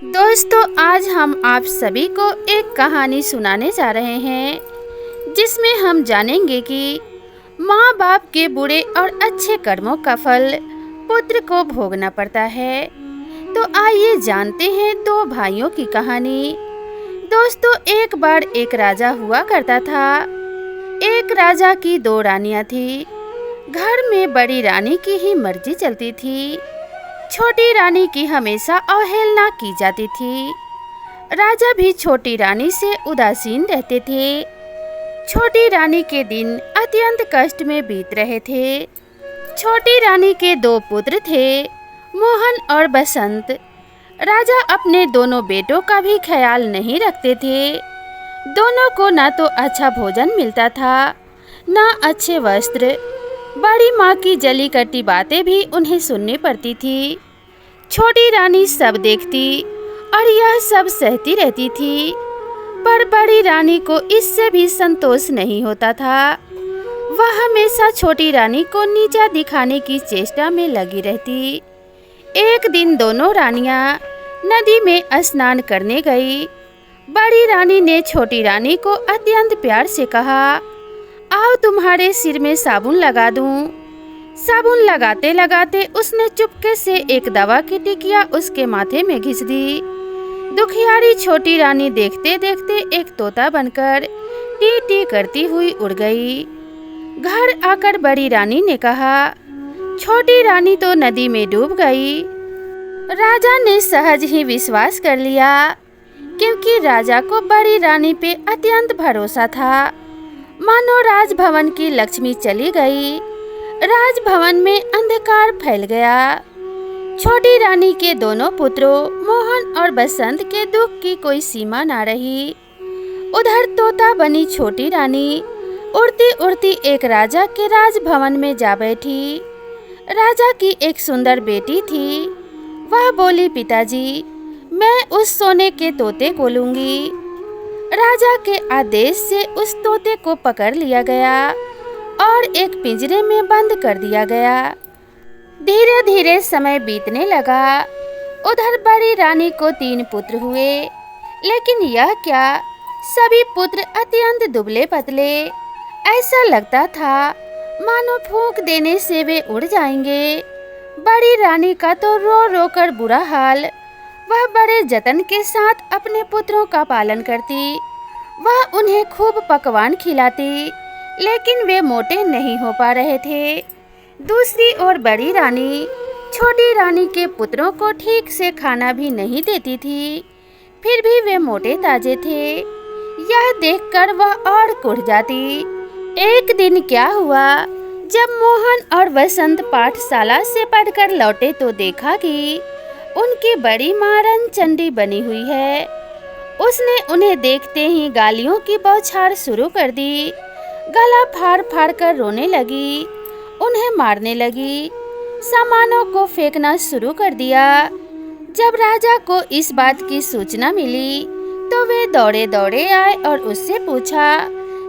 दोस्तों, आज हम आप सभी को एक कहानी सुनाने जा रहे हैं जिसमें हम जानेंगे कि माँ बाप के बुरे और अच्छे कर्मों का फल पुत्र को भोगना पड़ता है। तो आइए जानते हैं दो भाइयों की कहानी। दोस्तों, एक बार एक राजा हुआ करता था। एक राजा की दो रानियां थी। घर में बड़ी रानी की ही मर्जी चलती थी, छोटी रानी की हमेशा अवहेलना की जाती थी। राजा भी छोटी रानी से उदासीन रहते थे। छोटी रानी के दिन अत्यंत कष्ट में बीत रहे थे। छोटी रानी के दो पुत्र थे, मोहन और बसंत। राजा अपने दोनों बेटों का भी ख्याल नहीं रखते थे। दोनों को ना तो अच्छा भोजन मिलता था, ना अच्छे वस्त्र। बड़ी माँ की जली कटी बातें भी उन्हें सुननी पड़ती थी। छोटी रानी सब देखती और यह सब सहती रहती थी, पर बड़ी रानी को इससे भी संतोष नहीं होता था। वह हमेशा छोटी रानी को नीचा दिखाने की चेष्टा में लगी रहती। एक दिन दोनों रानियां नदी में स्नान करने गई। बड़ी रानी ने छोटी रानी को अत्यंत प्यार से कहा, आओ तुम्हारे सिर में साबुन लगा दूं। साबुन लगाते लगाते उसने चुपके से एक दवा की टिकिया उसके माथे में घिस दी। दुखियारी छोटी रानी देखते देखते एक तोता बनकर टी टी करती हुई उड़ गई। घर आकर बड़ी रानी ने कहा, छोटी रानी तो नदी में डूब गई। राजा ने सहज ही विश्वास कर लिया, क्योंकि राजा को बड़ी रानी पे अत्यंत भरोसा था। मानो राजभवन की लक्ष्मी चली गई। राजभवन में अंधकार फैल गया। छोटी रानी के दोनों पुत्रों मोहन और बसंत के दुख की कोई सीमा ना रही। उधर तोता बनी छोटी रानी उड़ती उड़ती एक राजा के राजभवन में जा बैठी। राजा की एक सुंदर बेटी थी। वह बोली, पिताजी, मैं उस सोने के तोते को लूंगी। राजा के आदेश से उस तोते को पकड़ लिया गया और एक पिंजरे में बंद कर दिया गया। धीरे धीरे समय बीतने लगा। उधर बड़ी रानी को 3 पुत्र हुए, लेकिन यह क्या, सभी पुत्र अत्यंत दुबले पतले। ऐसा लगता था मानो फूंक देने से वे उड़ जाएंगे। बड़ी रानी का तो रो रो कर बुरा हाल। वह बड़े जतन के साथ अपने पुत्रों का पालन करती। वह उन्हें खूब पकवान खिलाती, लेकिन वे मोटे नहीं हो पा रहे थे। दूसरी ओर बड़ी रानी छोटी रानी के पुत्रों को ठीक से खाना भी नहीं देती थी, फिर भी वे मोटे ताजे थे। यह देखकर वह और कुढ़ जाती। एक दिन क्या हुआ, जब मोहन और बसंत पाठशाला से पढ़कर लौटे तो देखा कि उनकी बड़ी माँ रंगचंडी बनी हुई है। उसने उन्हें देखते ही गालियों की बौछार शुरू कर दी। गला फाड़ फाड़ कर रोने लगी, उन्हें मारने लगी, सामानों को फेंकना शुरू कर दिया। जब राजा को इस बात की सूचना मिली तो वे दौड़े दौड़े आए और उससे पूछा,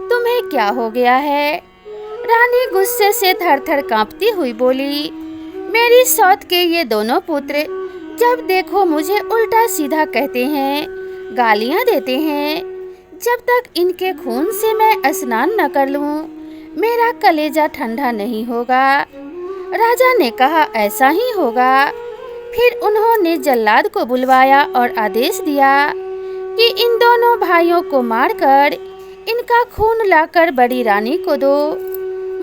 तुम्हें क्या हो गया है? रानी गुस्से से थर-थर कांपती हुई बोली, मेरी सौत के ये दोनों पुत्र जब देखो मुझे उल्टा सीधा कहते हैं, गालियां देते हैं। जब तक इनके खून से मैं स्नान न कर लूं, मेरा कलेजा ठंडा नहीं होगा। राजा ने कहा, ऐसा ही होगा। फिर उन्होंने जल्लाद को बुलवाया और आदेश दिया कि इन दोनों भाइयों को मारकर इनका खून लाकर बड़ी रानी को दो।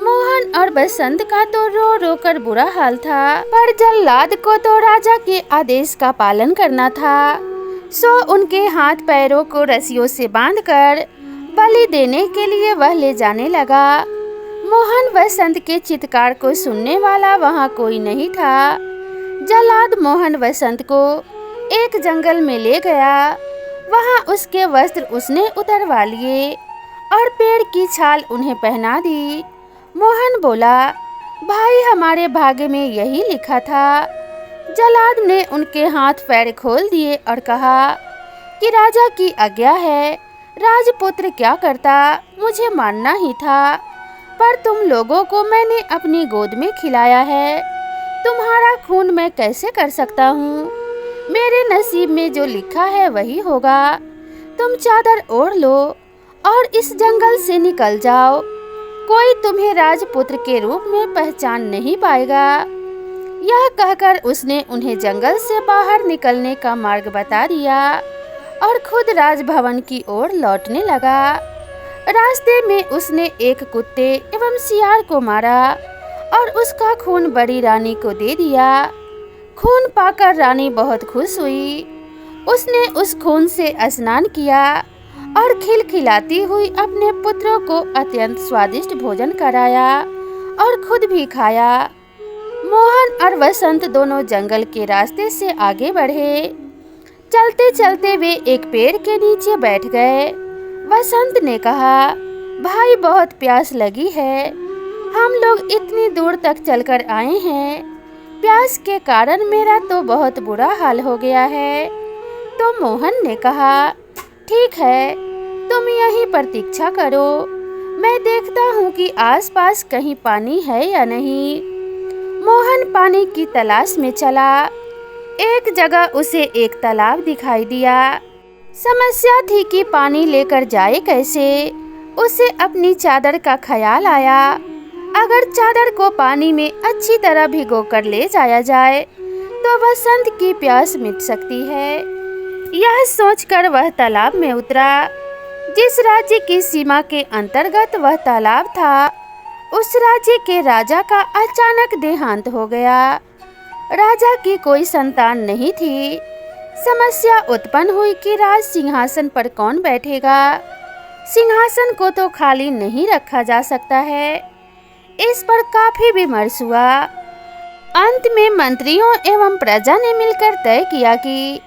मोहन और बसंत का तो रो रो कर बुरा हाल था, पर जल्लाद को तो राजा के आदेश का पालन करना था। सो उनके हाथ पैरों को रस्सियों से बांधकर बलि देने के लिए वह ले जाने लगा। मोहन बसंत के चित्कार को सुनने वाला वहाँ कोई नहीं था। जल्लाद मोहन बसंत को एक जंगल में ले गया। वहाँ उसके वस्त्र उसने उतरवा लिए और पेड़ की छाल उन्हें पहना दी। मोहन बोला, भाई, हमारे भाग्य में यही लिखा था। जल्लाद ने उनके हाथ पैर खोल दिए और कहा कि राजा की आज्ञा है, राजपुत्र क्या करता, मुझे मानना ही था, पर तुम लोगों को मैंने अपनी गोद में खिलाया है। तुम्हारा खून मैं कैसे कर सकता हूँ? मेरे नसीब में जो लिखा है वही होगा। तुम चादर ओढ़ लो और इस जंगल से निकल जाओ। कोई तुम्हें राजपुत्र के रूप में पहचान नहीं पाएगा। यह कहकर उसने उन्हें जंगल से बाहर निकलने का मार्ग बता दिया और खुद राजभवन की ओर लौटने लगा। रास्ते में उसने एक कुत्ते एवं सियार को मारा और उसका खून बड़ी रानी को दे दिया। खून पाकर रानी बहुत खुश हुई। उसने उस खून से स्नान किया और खिलखिलाती हुई अपने पुत्रों को अत्यंत स्वादिष्ट भोजन कराया और खुद भी खाया। मोहन और वसंत दोनों जंगल के रास्ते से आगे बढ़े। चलते चलते वे एक पेड़ के नीचे बैठ गए। वसंत ने कहा, भाई बहुत प्यास लगी है। हम लोग इतनी दूर तक चलकर आए हैं। प्यास के कारण मेरा तो बहुत बुरा हाल हो गया है। तो मोहन ने कहा, ठीक है, तुम यहीं प्रतीक्षा करो। मैं देखता हूँ कि आसपास कहीं पानी है या नहीं। मोहन पानी की तलाश में चला। एक जगह उसे एक तालाब दिखाई दिया। समस्या थी कि पानी लेकर जाए कैसे। उसे अपनी चादर का ख्याल आया। अगर चादर को पानी में अच्छी तरह भिगोकर ले जाया जाए तो वसंत की प्यास मिट सकती है। यह सोचकर वह तालाब में उतरा। जिस राज्य की सीमा के अंतर्गत वह तालाब था, उस राज्य के राजा का अचानक देहांत हो गया। राजा की कोई संतान नहीं थी। समस्या उत्पन्न हुई कि राज सिंहासन पर कौन बैठेगा। सिंहासन को तो खाली नहीं रखा जा सकता है। इस पर काफी विमर्श हुआ। अंत में मंत्रियों एवं प्रजा ने मिलकर तय किया कि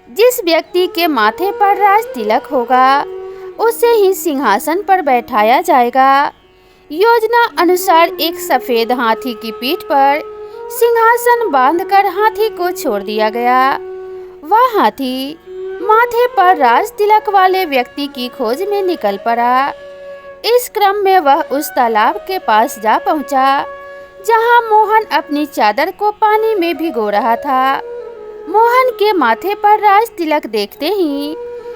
जिस व्यक्ति के माथे पर राज तिलक होगा उसे ही सिंहासन पर बैठाया जाएगा। योजना अनुसार एक सफेद हाथी की पीठ पर सिंहासन बांधकर हाथी को छोड़ दिया गया। वह हाथी माथे पर राज तिलक वाले व्यक्ति की खोज में निकल पड़ा। इस क्रम में वह उस तालाब के पास जा पहुंचा जहां मोहन अपनी चादर को पानी में भिगो रहा था। मोहन के माथे पर राज तिलक देखते ही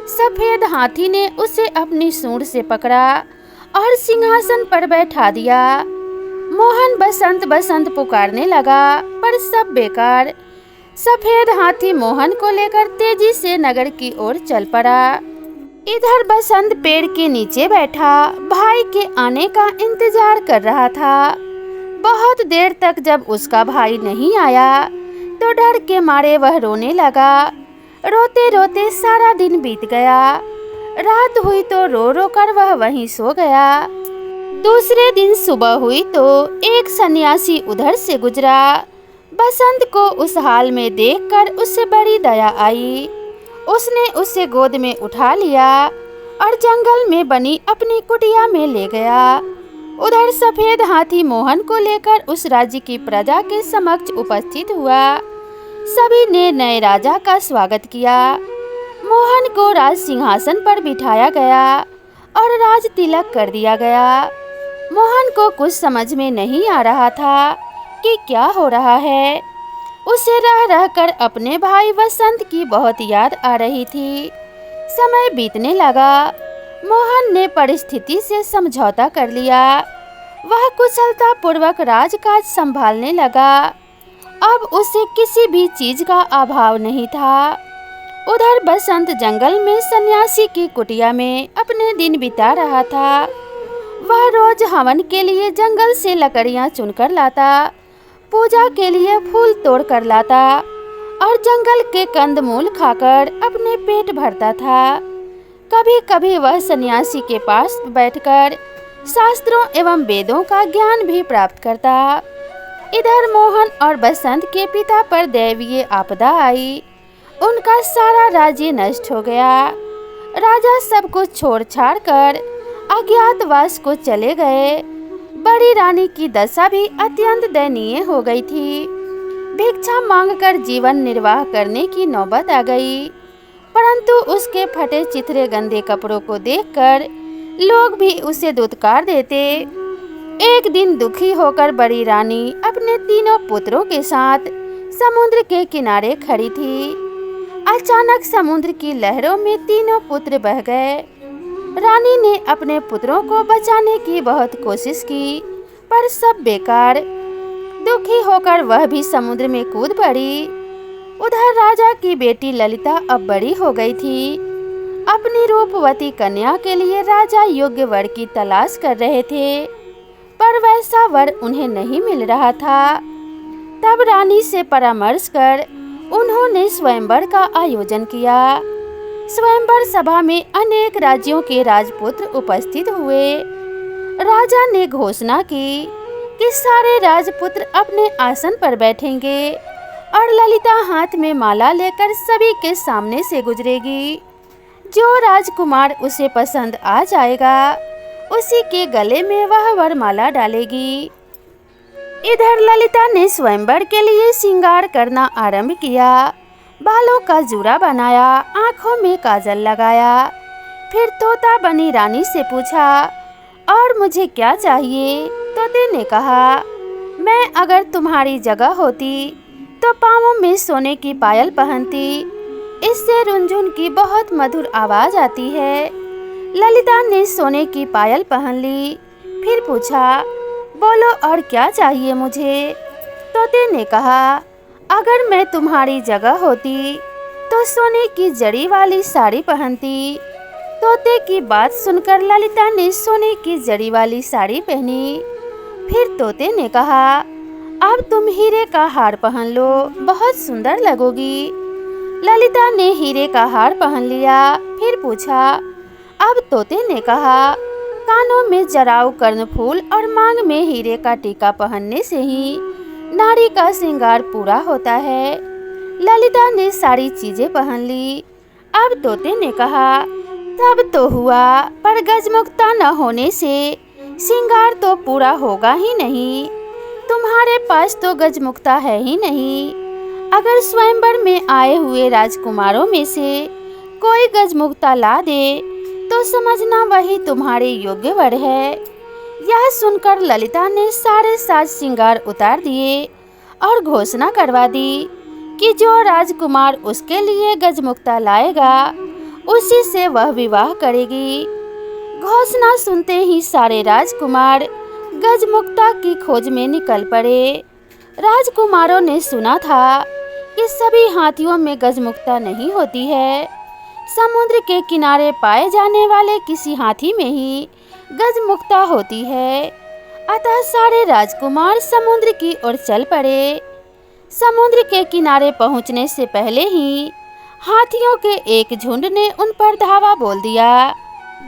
सफेद हाथी ने उसे अपनी सूंड से पकड़ा और सिंहासन पर बैठा दिया। मोहन बसंत बसंत पुकारने लगा, पर सब बेकार। सफेद हाथी मोहन को लेकर तेजी से नगर की ओर चल पड़ा। इधर बसंत पेड़ के नीचे बैठा भाई के आने का इंतजार कर रहा था। बहुत देर तक जब उसका भाई नहीं आया तो डर के मारे वह रोने लगा। रोते रोते सारा दिन बीत गया। रात हुई तो रो रो कर वह वहीं सो गया। दूसरे दिन सुबह हुई तो एक सन्यासी उधर से गुजरा। बसंत को उस हाल में देखकर उसे बड़ी दया आई। उसने उसे गोद में उठा लिया और जंगल में बनी अपनी कुटिया में ले गया। उधर सफेद हाथी मोहन को लेकर उस राज्य की प्रजा के समक्ष उपस्थित हुआ। सभी ने नए राजा का स्वागत किया। मोहन को राज सिंहासन पर बिठाया गया और राज तिलक कर दिया गया। मोहन को कुछ समझ में नहीं आ रहा था कि क्या हो रहा है। उसे रह रहकर अपने भाई वसंत की बहुत याद आ रही थी। समय बीतने लगा। मोहन ने परिस्थिति से समझौता कर लिया। वह कुशलता पूर्वक राजकाज संभालने लगा। अब उसे किसी भी चीज का अभाव नहीं था। उधर बसंत जंगल में सन्यासी की कुटिया में अपने दिन बिता रहा था। वह रोज हवन के लिए जंगल से लकड़ियां चुनकर लाता, पूजा के लिए फूल तोड़ कर लाता और जंगल के कंदमूल खाकर अपने पेट भरता था। कभी कभी वह सन्यासी के पास बैठकर शास्त्रों एवं वेदों का ज्ञान भी प्राप्त करता। इधर मोहन और बसंत के पिता पर दैवीय आपदा आई। उनका सारा राज्य नष्ट हो गया। राजा सब कुछ छोड़ छाड़ कर अज्ञातवास को चले गए। बड़ी रानी की दशा भी अत्यंत दयनीय हो गई थी। भिक्षा मांगकर जीवन निर्वाह करने की नौबत आ गई। परंतु उसके फटे चिथरे गंदे कपड़ों को देखकर लोग भी उसे दुत्कार देते। एक दिन दुखी होकर बड़ी रानी अपने तीनों पुत्रों के साथ समुद्र के किनारे खड़ी थी। अचानक समुद्र की लहरों में तीनों पुत्र बह गए। रानी ने अपने पुत्रों को बचाने की बहुत कोशिश की, पर सब बेकार। दुखी होकर वह भी समुद्र में कूद पड़ी। उधर राजा की बेटी ललिता अब बड़ी हो गई थी। अपनी रूपवती कन्या के लिए राजा योग्य वर की तलाश कर रहे थे, पर वैसा वर उन्हें नहीं मिल रहा था। तब रानी से परामर्श कर उन्होंने स्वयंवर का आयोजन किया। स्वयंवर सभा में अनेक राज्यों के राजपुत्र उपस्थित हुए। राजा ने घोषणा की कि सारे राजपुत्र अपने आसन पर बैठेंगे और ललिता हाथ में माला लेकर सभी के सामने से गुजरेगी। जो राजकुमार उसे पसंद आ जाएगा, उसी के गले में वह वरमाला डालेगी। इधर ललिता ने स्वयंवर के लिए श्रृंगार करना आरंभ किया। बालों का जूड़ा बनाया, आंखों में काजल लगाया। फिर तोता बनी रानी से पूछा, और मुझे क्या चाहिए? तोते ने कहा, मैं अगर तुम्हारी जगह होती तो पाँवों में सोने की पायल पहनती। इससे रुनझुन की बहुत मधुर आवाज आती है। ललिता ने सोने की पायल पहन ली। फिर पूछा, बोलो और क्या चाहिए मुझे? तोते ने कहा, अगर मैं तुम्हारी जगह होती तो सोने की जड़ी वाली साड़ी पहनती। तोते की बात सुनकर ललिता ने सोने की जड़ी वाली साड़ी पहनी। फिर तोते ने कहा, अब तुम हीरे का हार पहन लो, बहुत सुंदर लगोगी। ललिता ने हीरे का हार पहन लिया। फिर पूछा। अब तोते ने कहा, कानों में जराऊ कर्णफूल और मांग में हीरे का टीका पहनने से ही नारी का श्रृंगार पूरा होता है। ललिता ने सारी चीजें पहन ली। अब तोते ने कहा, तब तो हुआ, पर गजमुक्ता न होने से श्रृंगार तो पूरा होगा ही नहीं। तुम्हारे पास तो गजमुक्ता है ही नहीं। अगर स्वयंवर में आए हुए राजकुमारों में से कोई गजमुक्ता ला दे तो समझना वही तुम्हारे योग्य वर है। यह सुनकर ललिता ने सारे साज श्रृंगार उतार दिए और घोषणा करवा दी कि जो राजकुमार उसके लिए गजमुक्ता लाएगा, उसी से वह विवाह करेगी। घोषणा सुनते ही सारे राजकुमार गजमुक्ता की खोज में निकल पड़े। राजकुमारों ने सुना था कि सभी हाथियों में गजमुक्ता नहीं होती है। समुद्र के किनारे पाए जाने वाले किसी हाथी में ही गजमुक्ता होती है। अतः सारे राजकुमार समुद्र की ओर चल पड़े। समुद्र के किनारे पहुंचने से पहले ही हाथियों के एक झुंड ने उन पर धावा बोल दिया,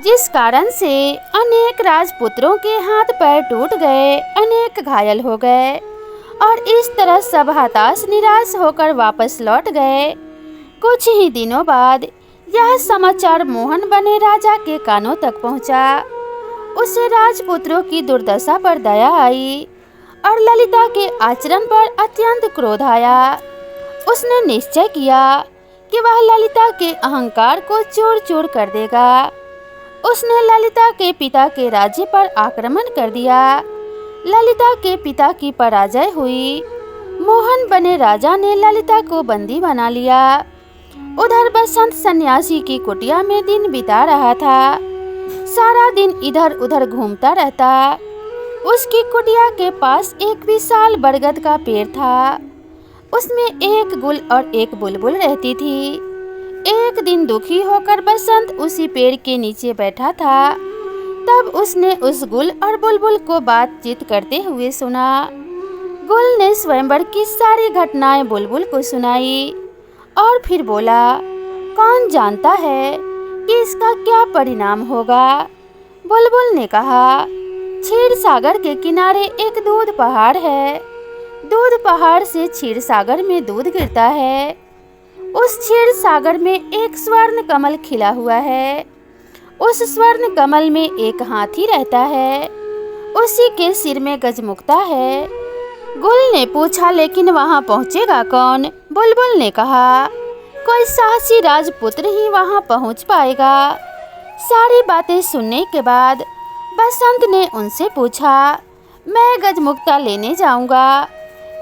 जिस कारण से अनेक राजपुत्रों के हाथ पैर टूट गए, अनेक घायल हो गए और इस तरह सब हताश निराश होकर वापस लौट गए। कुछ ही दिनों बाद यह समाचार मोहन बने राजा के कानों तक पहुंचा। उसे राजपुत्रों की दुर्दशा पर दया आई और ललिता के आचरण पर अत्यंत क्रोध आया। उसने निश्चय किया कि वह ललिता के अहंकार को चूर चूर कर देगा। उसने ललिता के पिता के राज्य पर आक्रमण कर दिया। ललिता के पिता की पराजय हुई। मोहन बने राजा ने ललिता को बंदी बना लिया। उधर बसंत सन्यासी की कुटिया में दिन बिता रहा था। सारा दिन इधर उधर घूमता रहता। उसकी कुटिया के पास एक विशाल बरगद का पेड़ था। उसमें एक गुल और एक बुलबुल रहती थी। एक दिन दुखी होकर बसंत उसी पेड़ के नीचे बैठा था। तब उसने उस गुल और बुलबुल को बातचीत करते हुए सुना। गुल ने स्वयंवर की सारी घटनाएं बुलबुल को सुनाई और फिर बोला, कौन जानता है कि इसका क्या परिणाम होगा। बुलबुल ने कहा, क्षीर सागर के किनारे एक दूध पहाड़ है। दूध पहाड़ से क्षीर सागर में दूध गिरता है। उस क्षीर सागर में एक स्वर्ण कमल खिला हुआ है। उस स्वर्ण कमल में एक हाथी रहता है। उसी के सिर में गजमुक्ता है। गुल ने पूछा, लेकिन वहां पहुंचेगा कौन? बुलबुल ने कहा, कोई साहसी राजपुत्र ही वहां पहुंच पाएगा। सारी बातें सुनने के बाद बसंत ने उनसे पूछा, मैं गजमुक्ता लेने जाऊंगा।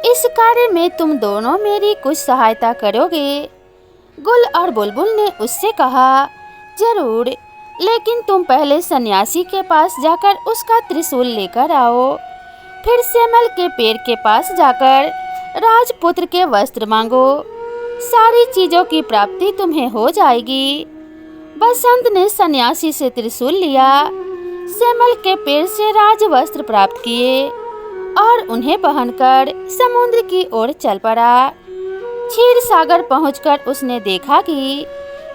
इस कार्य में तुम दोनों मेरी कुछ सहायता करोगे? गुल और बुलबुल ने उससे कहा, जरूर, लेकिन तुम पहले सन्यासी के पास जाकर उसका त्रिशूल लेकर आओ। फिर सेमल के पेड़ के पास जाकर राजपुत्र के वस्त्र मांगो। सारी चीजों की प्राप्ति तुम्हें हो जाएगी। बसंत ने सन्यासी से त्रिशूल लिया, सेमल के पेड़ से राजवस्त्र प्राप्त किए और उन्हें पहनकर समुद्र की ओर चल पड़ा। क्षीर सागर पहुंचकर उसने देखा कि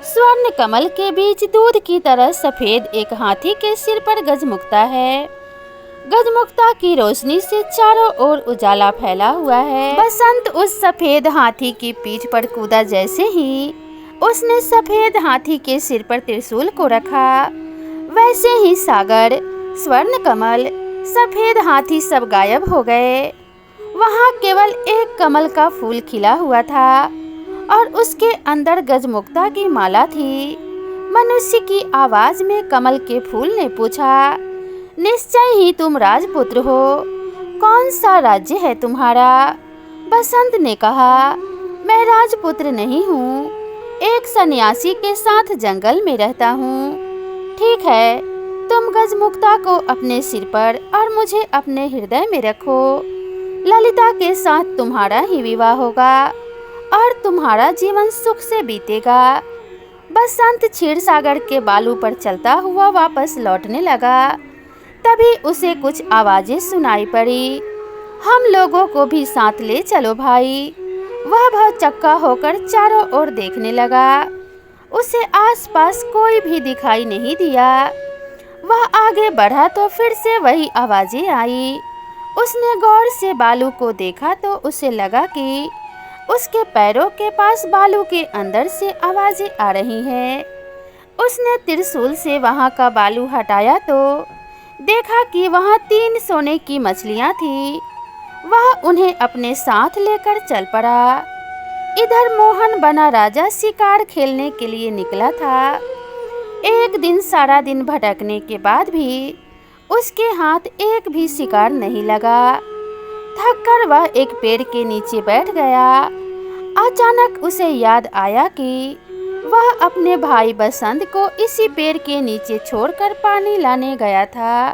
स्वर्ण कमल के बीच दूध की तरह सफेद एक हाथी के सिर पर गजमुक्ता है। गजमुक्ता की रोशनी से चारों ओर उजाला फैला हुआ है। बसंत उस सफेद हाथी की पीठ पर कूदा। जैसे ही उसने सफेद हाथी के सिर पर त्रिशूल को रखा, वैसे ही सागर, स्वर्ण कमल, सफेद हाथी सब गायब हो गए। वहाँ केवल एक कमल का फूल खिला हुआ था और उसके अंदर गजमुक्ता की माला थी। मनुष्य की आवाज में कमल के फूल ने पूछा, निश्चय ही तुम राजपुत्र हो, कौन सा राज्य है तुम्हारा? बसंत ने कहा, मैं राजपुत्र नहीं हूँ, एक सन्यासी के साथ जंगल में रहता हूँ। ठीक है, तुम गजमुक्ता को अपने सिर पर और मुझे अपने हृदय में रखो। ललिता के साथ तुम्हारा ही विवाह होगा और तुम्हारा जीवन सुख से बीतेगा। बसंत क्षीरसागर के बालू पर चलता हुआ वापस लौटने लगा। तभी उसे कुछ आवाजें सुनाई पड़ी। हम लोगों को भी साथ ले चलो भाई। वह भौचक्का होकर चारों ओर देखने लगा। उसे आसपास कोई भी दिखाई नहीं दिया। वह आगे बढ़ा तो फिर से वही आवाजें आई। उसने गौर से बालू को देखा तो उसे लगा कि उसके पैरों के पास बालू के अंदर से आवाजें आ रही हैं। उसने त्रिशूल से वहां का बालू हटाया तो देखा कि वहां 3 सोने की मछलियां थी। वह उन्हें अपने साथ लेकर चल पड़ा। इधर मोहन बना राजा शिकार खेलने के लिए निकला था। एक दिन सारा दिन भटकने के बाद भी उसके हाथ एक भी शिकार नहीं लगा। थककर वह एक पेड़ के नीचे बैठ गया। अचानक उसे याद आया कि वह अपने भाई बसंत को इसी पेड़ के नीचे छोड़कर पानी लाने गया था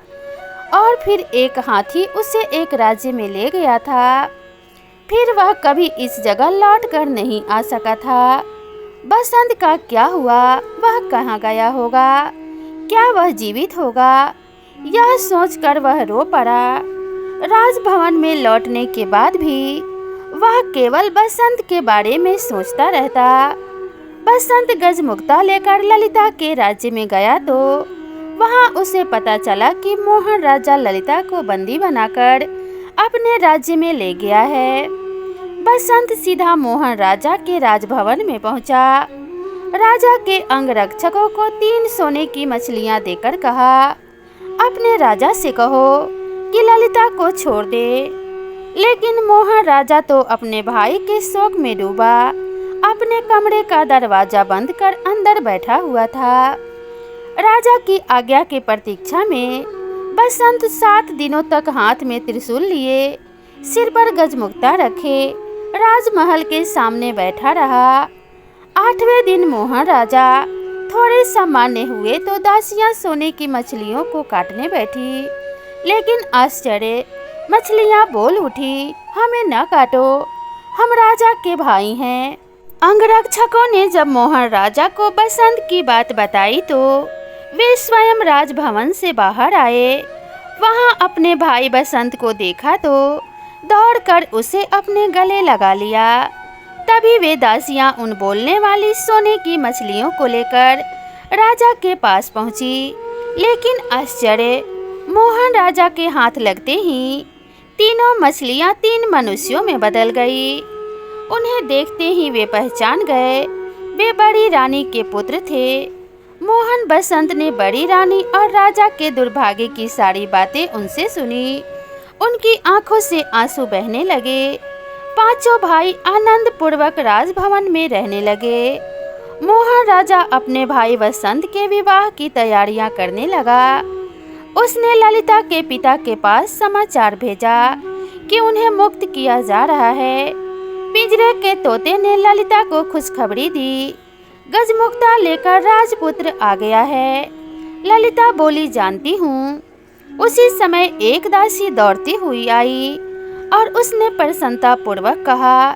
और फिर एक हाथी उसे एक राज्य में ले गया था। फिर वह कभी इस जगह लौट कर नहीं आ सका था। बसंत का क्या हुआ? वह कहाँ गया होगा? क्या वह जीवित होगा? यह सोचकर वह रो पड़ा। राजभवन में लौटने के बाद भी वह केवल बसंत के बारे में सोचता रहता। बसंत गजमुक्ता लेकर ललिता के राज्य में गया तो वहां उसे पता चला कि मोहन राजा ललिता को बंदी बनाकर अपने राज्य में ले गया है। बसंत सीधा मोहन राजा के राजभवन में पहुंचा। राजा के अंगरक्षकों को 3 सोने की मछलियां देकर कहा, अपने राजा से कहो कि ललिता को छोड़ दे। लेकिन मोहन राजा तो अपने भाई के शोक में डूबा अपने कमरे का दरवाजा बंद कर अंदर बैठा हुआ था। राजा की आज्ञा की प्रतीक्षा में बसंत 7 दिनों तक हाथ में त्रिशूल लिए, सिर पर गजमुक्ता रखे राजमहल के सामने बैठा रहा। 8वें दिन मोहन राजा थोड़े सामान्य हुए तो दासियां सोने की मछलियों को काटने बैठी। लेकिन आश्चर्य, मछलियां बोल उठी, हमें न काटो, हम राजा के भाई हैं। अंगरक्षकों ने जब मोहन राजा को बसंत की बात बताई तो वे स्वयं राजभवन से बाहर आए। वहां अपने भाई बसंत को देखा तो दौड़कर उसे अपने गले लगा लिया। तभी वे दासियां उन बोलने वाली सोने की मछलियों को लेकर राजा के पास पहुंची। लेकिन आश्चर्य, मोहन राजा के हाथ लगते ही तीनों मछलियां 3 मनुष्यों में बदल गई। उन्हें देखते ही वे पहचान गए, वे बड़ी रानी के पुत्र थे। मोहन बसंत ने बड़ी रानी और राजा के दुर्भाग्य की सारी बातें उनसे सुनी। उनकी आंखों से आंसू बहने लगे। पांचों भाई आनंद पूर्वक राजभवन में रहने लगे। मोहन राजा अपने भाई बसंत के विवाह की तैयारियां करने लगा। उसने ललिता के पिता के पास समाचार भेजा कि उन्हें मुक्त किया जा रहा है। पिंजरे के तोते ने ललिता को खुशखबरी दी। गजमुक्ता लेकर राजपुत्र आ गया है। ललिता बोली, जानती हूँ। उसी समय एक दासी दौड़ती हुई आई और उसने प्रसन्नता पूर्वक कहा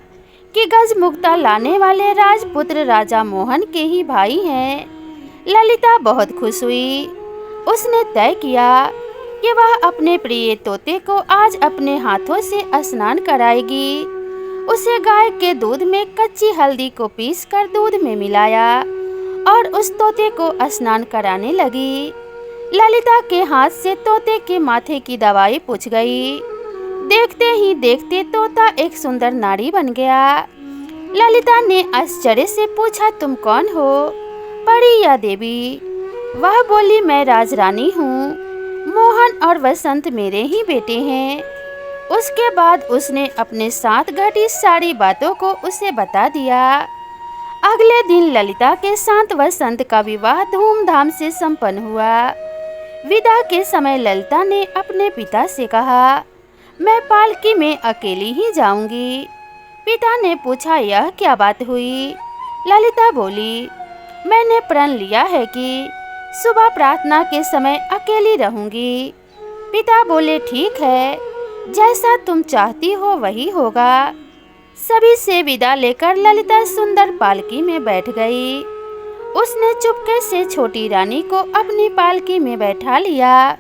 कि गजमुक्ता लाने वाले राजपुत्र राजा मोहन के ही भाई हैं। ललिता बहुत खुश हुई। उसने तय किया कि वह अपने प्रिय तोते को आज अपने हाथों से स्नान कराएगी। उसे गाय के दूध में कच्ची हल्दी को पीसकर दूध में मिलाया और उस तोते को स्नान कराने लगी। ललिता के हाथ से तोते के माथे की दवाई पूछ गई। देखते ही देखते तोता एक सुंदर नारी बन गया। ललिता ने आश्चर्य से पूछा, तुम कौन हो, परी या देवी? वह बोली, मैं राजरानी हूँ। मोहन और वसंत मेरे ही बेटे हैं। उसके बाद उसने अपने साथ घटी सारी बातों को उसे बता दिया। अगले दिन ललिता के साथ वसंत का विवाह धूमधाम से संपन्न हुआ। विदा के समय ललिता ने अपने पिता से कहा, मैं पालकी में अकेली ही जाऊंगी। पिता ने पूछा, यह क्या बात हुई? ललिता बोली, मैंने प्रण लिया है कि सुबह प्रार्थना के समय अकेली रहूंगी। पिता बोले, ठीक है, जैसा तुम चाहती हो वही होगा। सभी से विदा लेकर ललिता सुंदर पालकी में बैठ गई। उसने चुपके से छोटी रानी को अपनी पालकी में बैठा लिया।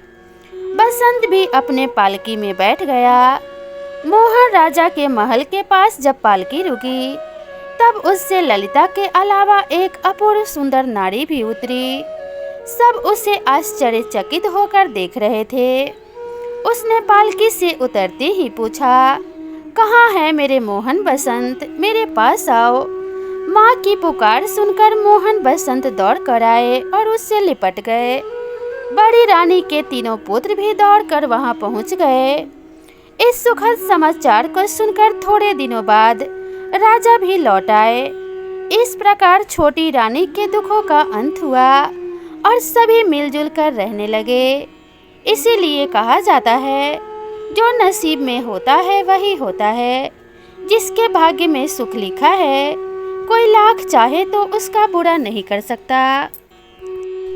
बसंत भी अपने पालकी में बैठ गया। मोहन राजा के महल के पास जब पालकी रुकी तब उससे ललिता के अलावा एक अपूर्व सुंदर नारी भी उतरी। सब उसे आश्चर्यचकित होकर देख रहे थे। उसने पालकी से उतरते ही पूछा, कहाँ है मेरे मोहन बसंत, मेरे पास आओ। माँ की पुकार सुनकर मोहन बसंत दौड़ कर आए और उससे लिपट गए। बड़ी रानी के तीनों पुत्र भी दौड़कर वहां पहुंच गए। इस सुखद समाचार को सुनकर थोड़े दिनों बाद राजा भी लौट आए। इस प्रकार छोटी रानी के दुखों का अंत हुआ और सभी मिलजुल कर रहने लगे। इसीलिए कहा जाता है, जो नसीब में होता है वही होता है। जिसके भाग्य में सुख लिखा है, कोई लाख चाहे तो उसका बुरा नहीं कर सकता।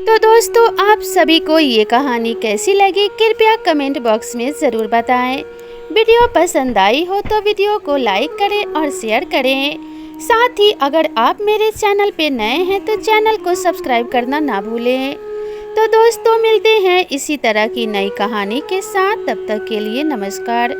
तो दोस्तों, आप सभी को ये कहानी कैसी लगी कृपया कमेंट बॉक्स में ज़रूर बताएं। वीडियो पसंद आई हो तो वीडियो को लाइक करें और शेयर करें। साथ ही अगर आप मेरे चैनल पे नए हैं तो चैनल को सब्सक्राइब करना ना भूलें। तो दोस्तों, मिलते हैं इसी तरह की नई कहानी के साथ। तब तक के लिए नमस्कार।